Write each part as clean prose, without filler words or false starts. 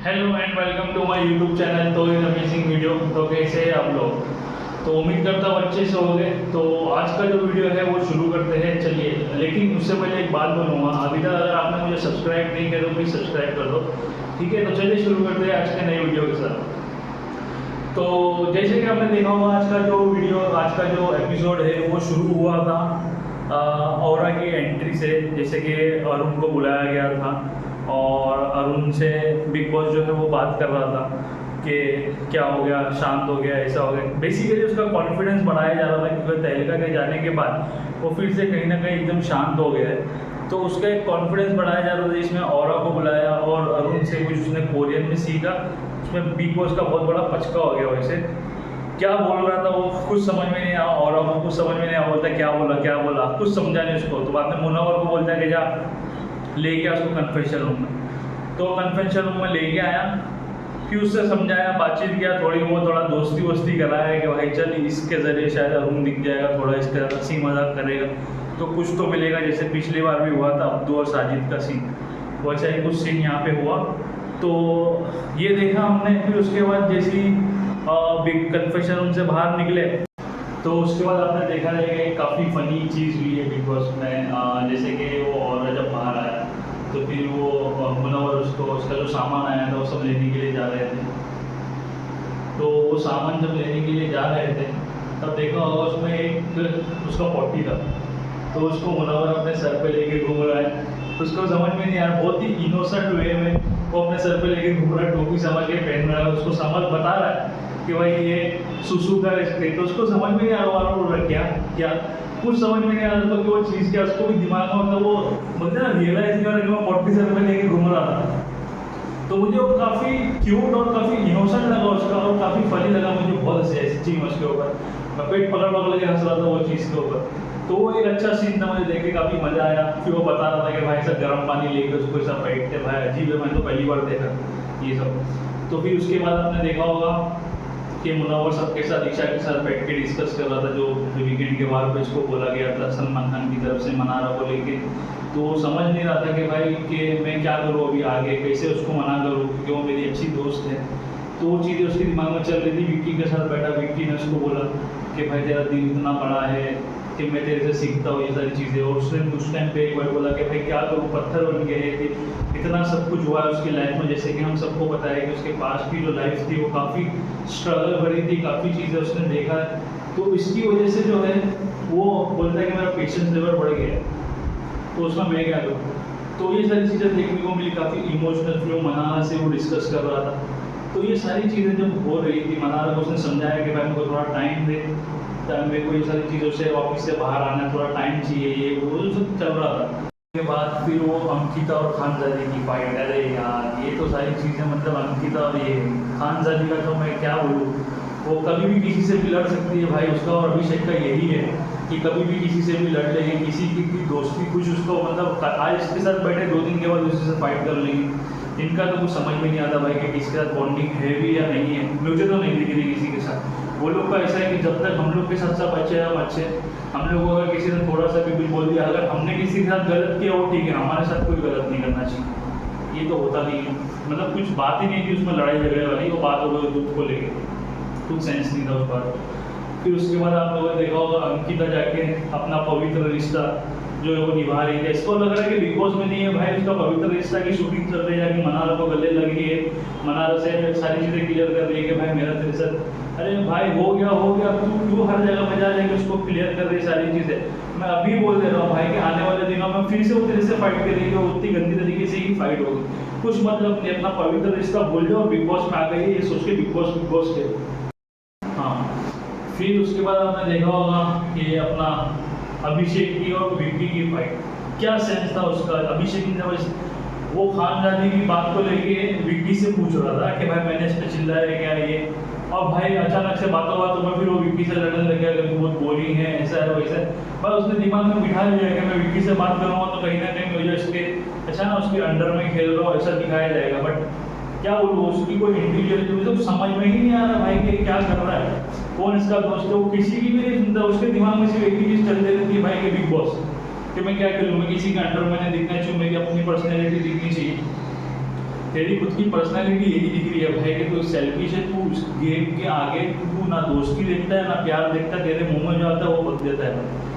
Hello and welcome to my YouTube channel तो इन amazing video. तो कैसे हैं आप लोग? तो उम्मीद करता हूँ अच्छे से होंगे। तो आज का जो वीडियो है वो शुरू करते हैं। चलिए, लेकिन उससे पहले एक बात बोलूँगा, अभी तक अगर आपने मुझे सब्सक्राइब नहीं किया तो प्लीज़ सब्सक्राइब कर दो। ठीक है, तो चलिए शुरू करते हैं आज के नए वीडियो के साथ। तो जैसे कि आपने देखा होगा, आज का जो एपिसोड है वो शुरू हुआ था औरा की एंट्री से। जैसे कि अरुण को बुलाया गया था और अरुण से बिग बॉस जो है वो बात कर रहा था कि क्या हो गया, शांत हो गया, ऐसा हो गया। बेसिकली उसका कॉन्फिडेंस बढ़ाया जा रहा था क्योंकि तहलका के जाने के बाद वो फिर से कहीं ना कहीं एकदम शांत हो गया है। तो उसका एक कॉन्फिडेंस बढ़ाया जा रहा था जिसमें औरा को बुलाया और अरुण से कुछ उसने कोरियन में सीखा। उसमें बिग बॉस का बहुत बड़ा पचका हो गया। वैसे क्या बोल रहा था वो कुछ समझ में नहीं आया और को कुछ समझ में नहीं आया, बोलता क्या बोला कुछ समझा नहीं उसको। तो बाद में मुनव्वर को बोलता है कि जा लेके आ उसको कन्फेशन रूम में। तो कन्फेशन रूम में लेके आया, फिर उससे समझाया, बातचीत किया, थोड़ा दोस्ती वोस्ती कराया कि भाई चल इसके ज़रिए शायद अरुण दिख जाएगा, थोड़ा इसके साथ हंसी मजाक करेगा तो कुछ तो मिलेगा। जैसे पिछली बार भी हुआ था अब्दू और साजिद का सीन, वैसा ही कुछ सीन यहाँ पे हुआ। तो ये देखा हमने। फिर उसके बाद जैसे ही बिग कन्फेशन रूम से बाहर निकले तो उसके बाद आपने देखा है कि काफ़ी फ़नी चीज़ हुई है बिग बॉस में। जैसे कि वो और जब बाहर आया तो फिर वो मुनव्वर उसको उसका जो सामान आया था वो सब लेने के लिए जा रहे थे। तो वो सामान जब लेने के लिए जा रहे थे तब देखा होगा उसमें एक उसका पॉटी था। तो उसको मुनव्वर अपने सर पे लेके घूम रहा है। उसको समझ में नहीं आ रहा, बहुत ही इनोसेंट वे में वो अपने सर पे लेके घूम रहा है, टोपी समझ के पहन रहा है, उसको समझ बता रहा है कि भाई ये सुसु का रिश्ते। तो उसको समझ में नहीं आ रहा बोल रहा क्या क्या कुछ समझ में नहीं आ रहा था कि वो चीज़ क्या। उसको भी दिमाग में मतलब वो बोलते ना रियलाइज नहीं हो रहा कि मैं 40 सर पे लेके घूम रहा था। तो मुझे वो काफ़ी क्यूट और काफ़ी इनोसेंट लगा उसका और काफ़ी फनी लगा। मुझे बहुत हंसी आई सच्ची में उसके ऊपर। मैं पेट पकड़ पकड़ के हंस रहा था वो चीज़ के ऊपर। तो वो एक अच्छा सीन था, मुझे देख के काफ़ी मज़ा आया। फिर वो बता रहा था कि भाई सब गर्म पानी लेके उसको सब बैठते, भाई अजीब है, मैंने तो पहली बार देखा ये सब। तो फिर उसके बाद आपने देखा होगा कि मुनव्वर सबके साथ ईशा के साथ बैठ के डिस्कस कर रहा था जो वीकेंड के बाद पे इसको बोला गया था सलमान खान की तरफ से मनारा को लेके। तो वो समझ नहीं रहा था कि भाई कि मैं क्या करूँ अभी आगे, कैसे उसको मना करूँ क्योंकि वो मेरी अच्छी दोस्त है। तो वो चीज़ें उसके दिमाग में चल रही थी। विक्की के साथ बैठा, विक्की ने उसको बोला कि भाई तेरा दिल इतना बड़ा है कि मैं तेरे से सीखता हूँ ये सारी चीज़ें। और उसने उस टाइम पे एक बार बोला कि भाई क्या करूँ, पत्थर बन गए थे, इतना सब कुछ हुआ है उसकी लाइफ में। जैसे कि हम सबको पता है कि उसके पास की जो लाइफ थी वो काफ़ी स्ट्रगल भरी थी, काफ़ी चीज़ें उसने देखा है। तो इसकी वजह से जो है वो बोलता है कि मेरा पेशेंस लेवल बढ़ गया है, तो उसमें मैं क्या करूँ। तो ये सारी चीज़ें देखने को मिली, काफ़ी इमोशनल फ्लो मनारा से वो डिस्कस कर रहा था। तो ये सारी चीज़ें जब हो रही थी, मनारा को उसने समझाया कि भाई मेरे को थोड़ा टाइम दे, मेरे को ये सारी चीज़ों से ऑफिस से बाहर आना है, थोड़ा टाइम चाहिए, ये वो सब चल रहा था। के बाद फिर वो अंकिता और खानजादी की फाइट। अरे यार ये तो सारी चीज़ें मतलब अंकिता और ये खानजादी का तो मैं क्या बोलूँ, वो कभी भी किसी से भी लड़ सकती है भाई। उसका और अभिषेक का यही है कि कभी भी किसी से भी लड़ लेंगे, किसी की दोस्ती कुछ उसको मतलब आज इसके साथ बैठे 2 दिन के बाद उसी से फाइट कर लेंगे। इनका तो कुछ समझ में नहीं आता भाई कि किसके साथ बॉन्डिंग है भी या नहीं है। मुझे तो नहीं दिख रही किसी के साथ। वो लोग का ऐसा है कि जब तक हम लोग के साथ सब अच्छे हम अच्छे, हम लोग को अगर किसी ने थोड़ा सा भी कुछ बोल दिया, अगर हमने किसी के साथ गलत किया वो ठीक है, हमारे साथ कोई गलत नहीं करना चाहिए। ये तो होता नहीं है, मतलब कुछ बात ही नहीं थी उसमें लड़ाई झगड़े वाली। वो बात हो गई दूध को लेके, कुछ सेंस नहीं था उस बात। फिर उसके बाद आप लोगों ने देखा होगा अंकिता जाके अपना पवित्र रिश्ता जो है वो निभा रही है। इसको लग रहा है कि बिग बॉस में नहीं है भाई, उसका पवित्र रिश्ता की शूटिंग चल रही है, जाके मनारा को गले लगी है, मनारा से सारी चीज़ें क्लियर कर रही है कि भाई मेरा तेरे साथ। अरे भाई हो गया, तू क्यों हर जगह में जा जाके उसको क्लियर कर रही है सारी चीज़ें। मैं अभी बोल दे रहा हूँ भाई कि आने वाले दिनों में फिर से वो तेरे से फाइट करेगी और उतनी गंदी तरीके से ही फाइट होगी। कुछ मतलब नहीं, अपना पवित्र रिश्ता भूल जाओ, बिग बॉस में आ गई है ये सोच के बिग बॉस के। हाँ, फिर उसके बाद आपने देखा होगा कि अपना अभिषेक की और विक्की की फाइट, क्या सेंस था उसका। अभिषेक ने जब वो खानजादी की बात को लेके विक्की से पूछ रहा था कि भाई मैंने इस पर चिल्लाया क्या ये, और भाई अचानक से बातों बातों में फिर वो विक्की से लड़ने लग गया कि बहुत बोरिंग है, ऐसा है वैसा है। बस उसने दिमाग में बिठा लिया कि मैं विक्की से बात करूँगा तो कहीं ना कहीं मुझे उसके ऐसा ना उसके अंडर में खेल रहा हूँ ऐसा दिखाया जाएगा। बट क्या बोलूँ, उसकी कोई इंडिविजुअलिटी मुझे तो समझ में ही नहीं आ रहा भाई कि क्या कर रहा है, कौन इसका दोस्त है। वो किसी की भी नहीं सुनता, उसके दिमाग में सिर्फ एक ही चीज़ चलती रहती है भाई कि बिग बॉस, कि मैं क्या करूँ, मैं किसी के अंडर में नहीं दिखना चाहिए, मेरी अपनी पर्सनैलिटी दिखनी चाहिए। तेरी खुद की पर्सनालिटी यही दिख रही है भाई कि तू सेल्फिश है, तू उस गेम के आगे तू ना दोस्ती देखता है ना प्यार देखता है, तेरे मुंह में जो आता है वो बक देता है।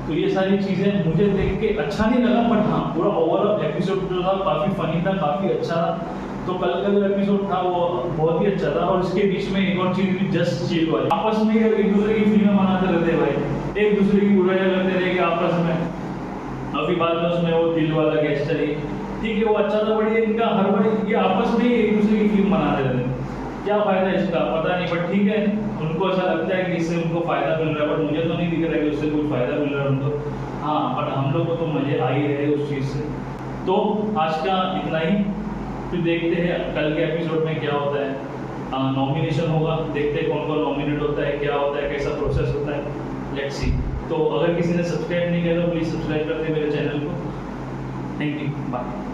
तो ये सारी चीज़ें मुझे देख के अच्छा नहीं लगा, बट हाँ पूरा ओवरऑल एपिसोड जो था काफ़ी फनी था, काफ़ी अच्छा था। तो कल का जो एपिसोड था वो बहुत ही अच्छा था। और इसके बीच में एक और चीज़ भी जस्ट चिल वाली, आपस में एक दूसरे की फिल्में बनाते रहते भाई, एक दूसरे की बुराइयां करते रहेंगे आपस में। अभी बाद में उसमें वो दिल वाला गैस चली, ठीक है वो अच्छा था, बढ़िया इनका हर बार ये आपस में ही एक दूसरे की फिल्म बनाते रहते हैं। क्या फ़ायदा इसका पता नहीं, बट ठीक है उनको ऐसा लगता है कि इससे उनको फ़ायदा मिल रहा है, बट मुझे तो नहीं दिख रहा है कि उससे कुछ फ़ायदा मिल रहा है उनको। हाँ बट हम लोग को तो मज़े आ ही रहे उस चीज़ से। तो आज का इतना ही, फिर देखते हैं कल के एपिसोड में क्या होता है। नॉमिनेशन होगा, देखते हैं कौन कौन नॉमिनेट होता है, क्या होता है, कैसा प्रोसेस होता है, लेट्स सी। तो अगर किसी ने सब्सक्राइब नहीं किया तो प्लीज़ सब्सक्राइब करते मेरे चैनल को। Thank you, bye.